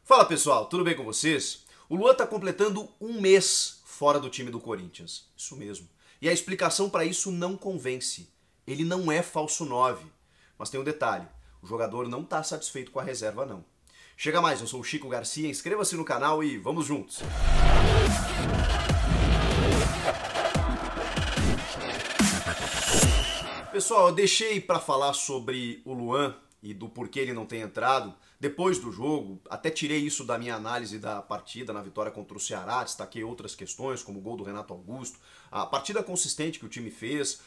Fala pessoal, tudo bem com vocês? O Luan está completando um mês fora do time do Corinthians. Isso mesmo. E a explicação para isso não convence. Ele não é falso 9. Mas tem um detalhe, o jogador não está satisfeito com a reserva não. Chega mais, eu sou o Chico Garcia, inscreva-se no canal e vamos juntos! Pessoal, eu deixei para falar sobre o Luan e do porquê ele não tem entrado depois do jogo, até tirei isso da minha análise da partida na vitória contra o Ceará, destaquei outras questões, como o gol do Renato Augusto, a partida consistente que o time fez,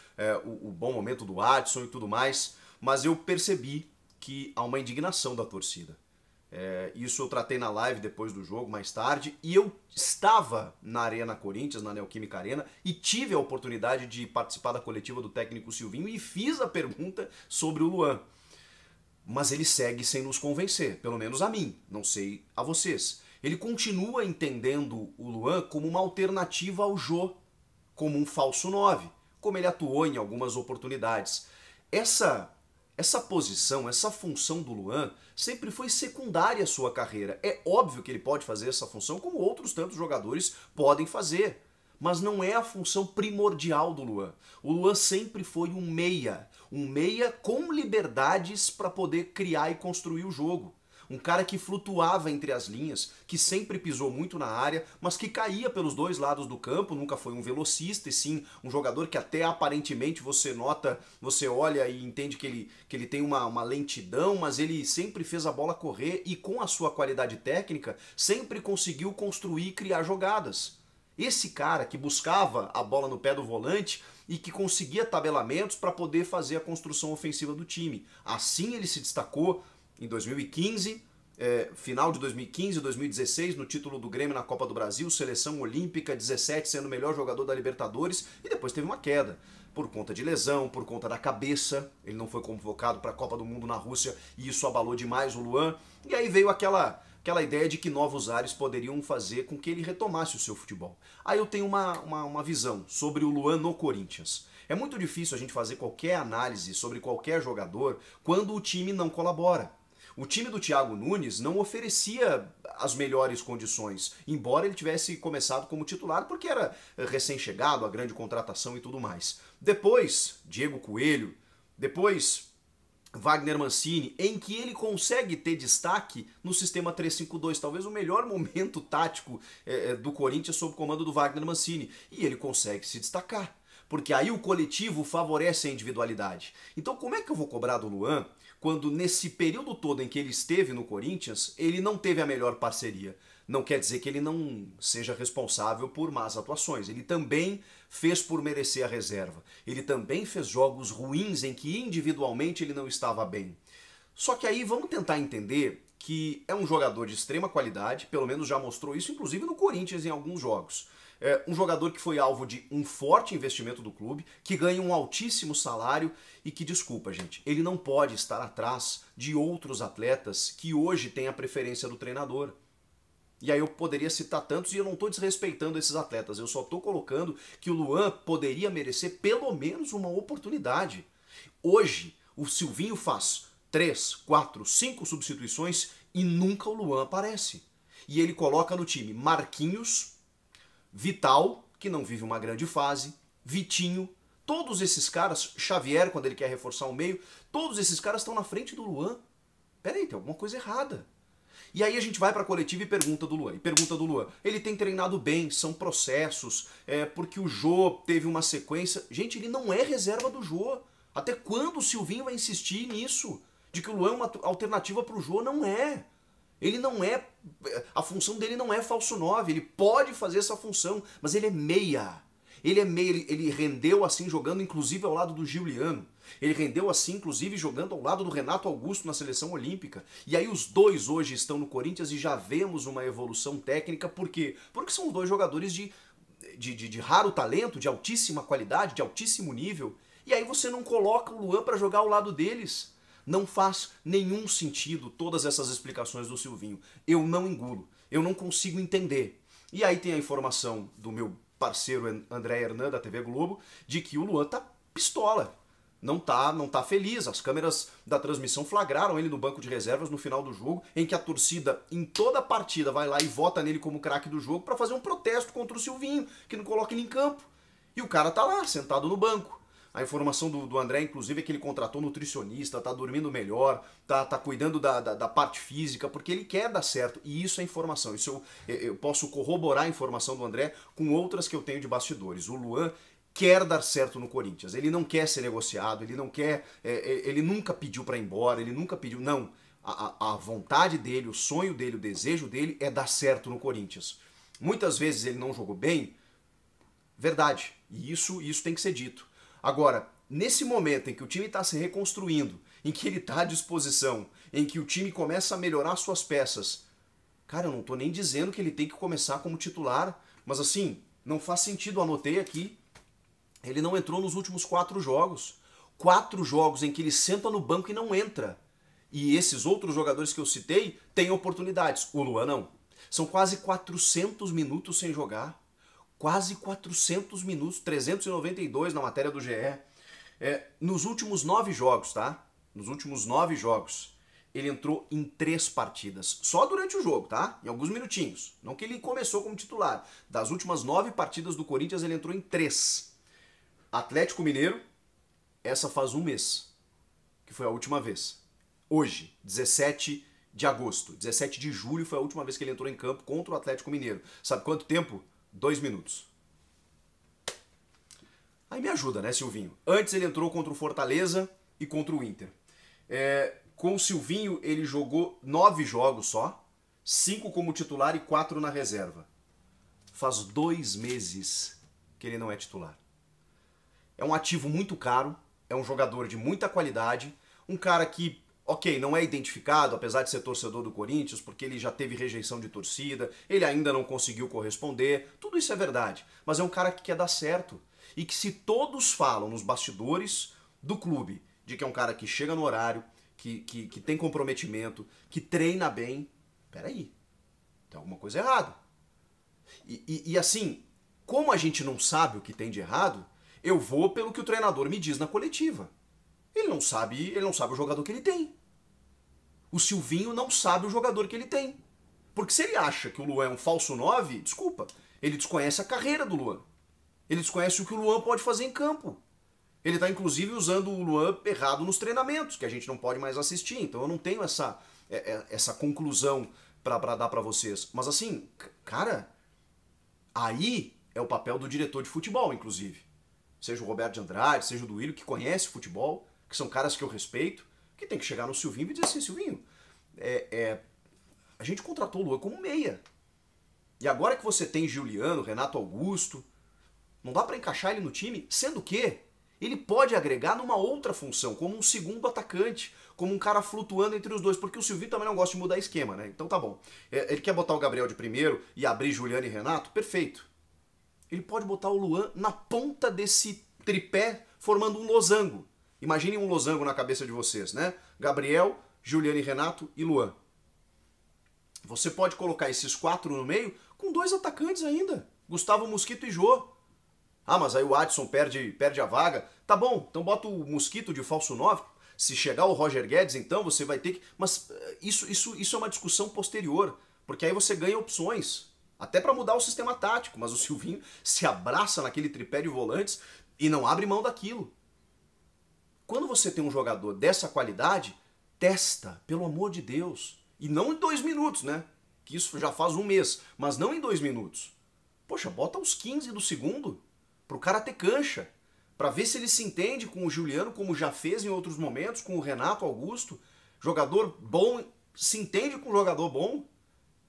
o bom momento do Adson e tudo mais, mas eu percebi que há uma indignação da torcida. Isso eu tratei na live depois do jogo, mais tarde, e eu estava na Arena Corinthians, na Neoquímica Arena, e tive a oportunidade de participar da coletiva do técnico Silvinho e fiz a pergunta sobre o Luan. Mas ele segue sem nos convencer, pelo menos a mim, não sei a vocês. Ele continua entendendo o Luan como uma alternativa ao Jô, como um falso 9, como ele atuou em algumas oportunidades. Essa posição, essa função do Luan sempre foi secundária à sua carreira. É óbvio que ele pode fazer essa função como outros tantos jogadores podem fazer. Mas não é a função primordial do Luan. O Luan sempre foi um meia com liberdades para poder criar e construir o jogo. Um cara que flutuava entre as linhas, que sempre pisou muito na área, mas que caía pelos dois lados do campo, nunca foi um velocista, e sim um jogador que até aparentemente você nota, você olha e entende que ele tem uma lentidão, mas ele sempre fez a bola correr e com a sua qualidade técnica sempre conseguiu construir e criar jogadas. Esse cara que buscava a bola no pé do volante e que conseguia tabelamentos para poder fazer a construção ofensiva do time. Assim ele se destacou em 2015, final de 2015, 2016, no título do Grêmio na Copa do Brasil, seleção olímpica, 17 sendo o melhor jogador da Libertadores, e depois teve uma queda. Por conta de lesão, por conta da cabeça, ele não foi convocado para a Copa do Mundo na Rússia e isso abalou demais o Luan. E aí veio aquela ideia de que novos ares poderiam fazer com que ele retomasse o seu futebol. Aí eu tenho uma visão sobre o Luan no Corinthians. É muito difícil a gente fazer qualquer análise sobre qualquer jogador quando o time não colabora. O time do Thiago Nunes não oferecia as melhores condições, embora ele tivesse começado como titular porque era recém-chegado, a grande contratação e tudo mais. Depois, Diego Coelho, depois Wagner Mancini, em que ele consegue ter destaque no sistema 3-5-2, talvez o melhor momento tático do Corinthians sob o comando do Wagner Mancini, e ele consegue se destacar, porque aí o coletivo favorece a individualidade. Então como é que eu vou cobrar do Luan quando nesse período todo em que ele esteve no Corinthians, ele não teve a melhor parceria? Não quer dizer que ele não seja responsável por más atuações. Ele também fez por merecer a reserva. Ele também fez jogos ruins em que individualmente ele não estava bem. Só que aí vamos tentar entender que é um jogador de extrema qualidade, pelo menos já mostrou isso, inclusive no Corinthians em alguns jogos. É um jogador que foi alvo de um forte investimento do clube, que ganha um altíssimo salário e que, desculpa gente, ele não pode estar atrás de outros atletas que hoje têm a preferência do treinador. E aí eu poderia citar tantos e eu não estou desrespeitando esses atletas, eu só estou colocando que o Luan poderia merecer pelo menos uma oportunidade. Hoje, o Silvinho faz 3, 4, 5 substituições e nunca o Luan aparece. E ele coloca no time Marquinhos, Vital, que não vive uma grande fase, Vitinho, todos esses caras, Xavier, quando ele quer reforçar o meio, todos esses caras estão na frente do Luan. Peraí, tem alguma coisa errada. E aí a gente vai para a coletiva e pergunta do Luan. Ele tem treinado bem, são processos, porque o Jô teve uma sequência. Gente, ele não é reserva do Jô. Até quando o Silvinho vai insistir nisso? De que o Luan é uma alternativa para o Jô? Não é. Ele não é, a função dele não é falso 9, ele pode fazer essa função, mas ele é meia. Ele é meia, ele rendeu assim jogando inclusive ao lado do Giuliano. Ele rendeu assim inclusive jogando ao lado do Renato Augusto na seleção olímpica. E aí os dois hoje estão no Corinthians e já vemos uma evolução técnica. Por quê? Porque são dois jogadores de raro talento, de altíssima qualidade, de altíssimo nível. E aí você não coloca o Luan para jogar ao lado deles. Não faz nenhum sentido todas essas explicações do Silvinho. Eu não engulo, eu não consigo entender. E aí tem a informação do meu parceiro André Hernan, da TV Globo, de que o Luan tá pistola. não tá feliz. As câmeras da transmissão flagraram ele no banco de reservas no final do jogo, em que a torcida em toda a partida vai lá e vota nele como craque do jogo para fazer um protesto contra o Silvinho, que não coloca ele em campo. E o cara tá lá, sentado no banco. A informação do André, inclusive, é que ele contratou nutricionista, tá dormindo melhor, tá cuidando da parte física, porque ele quer dar certo. E isso é informação. Isso eu posso corroborar a informação do André com outras que eu tenho de bastidores. O Luan quer dar certo no Corinthians. Ele não quer ser negociado, ele não quer. Ele nunca pediu para ir embora, ele nunca pediu. Não. A vontade dele, o sonho dele, o desejo dele é dar certo no Corinthians. Muitas vezes ele não jogou bem, verdade. E isso tem que ser dito. Agora, nesse momento em que o time está se reconstruindo, em que ele está à disposição, em que o time começa a melhorar suas peças, cara, eu não tô nem dizendo que ele tem que começar como titular, mas assim, não faz sentido, anotei aqui, ele não entrou nos últimos 4 jogos. 4 jogos em que ele senta no banco e não entra. E esses outros jogadores que eu citei têm oportunidades, o Luan não. São quase 400 minutos sem jogar. Quase 400 minutos, 392 na matéria do GE. Nos últimos 9 jogos, tá? Nos últimos 9 jogos, ele entrou em 3 partidas. Só durante o jogo, tá? Em alguns minutinhos. Não que ele começou como titular. Das últimas 9 partidas do Corinthians, ele entrou em 3. Atlético Mineiro, essa faz um mês, que foi a última vez. Hoje, 17 de agosto, 17 de julho foi a última vez que ele entrou em campo contra o Atlético Mineiro. Sabe quanto tempo? 2 minutos. Aí me ajuda, né, Silvinho? Antes ele entrou contra o Fortaleza e contra o Inter. Com o Silvinho ele jogou 9 jogos só, 5 como titular e 4 na reserva. Faz 2 meses que ele não é titular. É um ativo muito caro, é um jogador de muita qualidade, um cara que, ok, não é identificado, apesar de ser torcedor do Corinthians, porque ele já teve rejeição de torcida, ele ainda não conseguiu corresponder, tudo isso é verdade, mas é um cara que quer dar certo. E que se todos falam nos bastidores do clube de que é um cara que chega no horário, que tem comprometimento, que treina bem, peraí, tem alguma coisa errada. E assim, como a gente não sabe o que tem de errado, eu vou pelo que o treinador me diz na coletiva. Ele não sabe o jogador que ele tem. O Silvinho não sabe o jogador que ele tem. Porque se ele acha que o Luan é um falso 9, desculpa, ele desconhece a carreira do Luan. Ele desconhece o que o Luan pode fazer em campo. Ele está inclusive usando o Luan errado nos treinamentos, que a gente não pode mais assistir. Então eu não tenho essa conclusão para dar para vocês. Mas assim, cara, aí é o papel do diretor de futebol, inclusive. Seja o Roberto de Andrade, seja o Duílio, que conhece futebol, que são caras que eu respeito, que tem que chegar no Silvinho e dizer assim, Silvinho, a gente contratou o Luan como meia. E agora que você tem Giuliano, Renato Augusto, não dá para encaixar ele no time, sendo que ele pode agregar numa outra função, como um segundo atacante, como um cara flutuando entre os dois, porque o Silvinho também não gosta de mudar esquema, né? Então tá bom. Ele quer botar o Gabriel de primeiro e abrir Giuliano e Renato? Perfeito. Ele pode botar o Luan na ponta desse tripé, formando um losango. Imaginem um losango na cabeça de vocês, né? Gabriel, Giuliano e Renato e Luan. Você pode colocar esses 4 no meio com 2 atacantes ainda. Gustavo Mosquito e Jô. Ah, mas aí o Adson perde a vaga. Tá bom, então bota o Mosquito de falso 9. Se chegar o Roger Guedes, então você vai ter que... Mas isso é uma discussão posterior, porque aí você ganha opções. Até para mudar o sistema tático, mas o Silvinho se abraça naquele tripé de volantes e não abre mão daquilo. Quando você tem um jogador dessa qualidade, testa, pelo amor de Deus. E não em 2 minutos, né? Que isso já faz um mês, mas não em 2 minutos. Poxa, bota uns 15 do segundo, pro cara ter cancha, para ver se ele se entende com o Giuliano, como já fez em outros momentos, com o Renato Augusto. Jogador bom se entende com um jogador bom.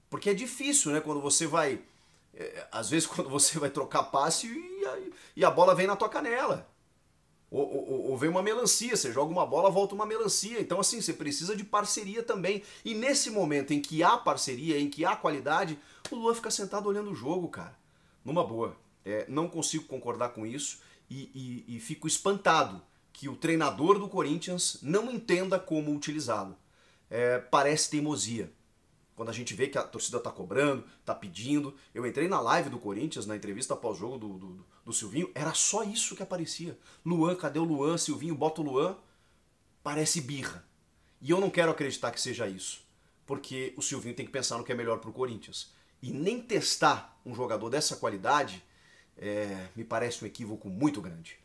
Porque é difícil, né? Quando você vai... às vezes quando você vai trocar passe e a bola vem na tua canela. Ou vem uma melancia, você joga uma bola, volta uma melancia. Então assim, você precisa de parceria também. E nesse momento em que há parceria, em que há qualidade, o Luan fica sentado olhando o jogo, cara. Numa boa. Não consigo concordar com isso e fico espantado que o treinador do Corinthians não entenda como utilizá-lo. Parece teimosia. quando a gente vê que a torcida tá cobrando, tá pedindo. Eu entrei na live do Corinthians, na entrevista pós-jogo do Silvinho, era só isso que aparecia. Luan, cadê o Luan? Silvinho, bota o Luan. Parece birra. E eu não quero acreditar que seja isso, porque o Silvinho tem que pensar no que é melhor pro Corinthians. E nem testar um jogador dessa qualidade me parece um equívoco muito grande.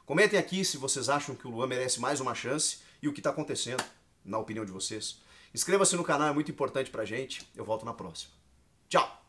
Comentem aqui se vocês acham que o Luan merece mais uma chance e o que está acontecendo, na opinião de vocês. Inscreva-se no canal, é muito importante pra gente. Eu volto na próxima. Tchau!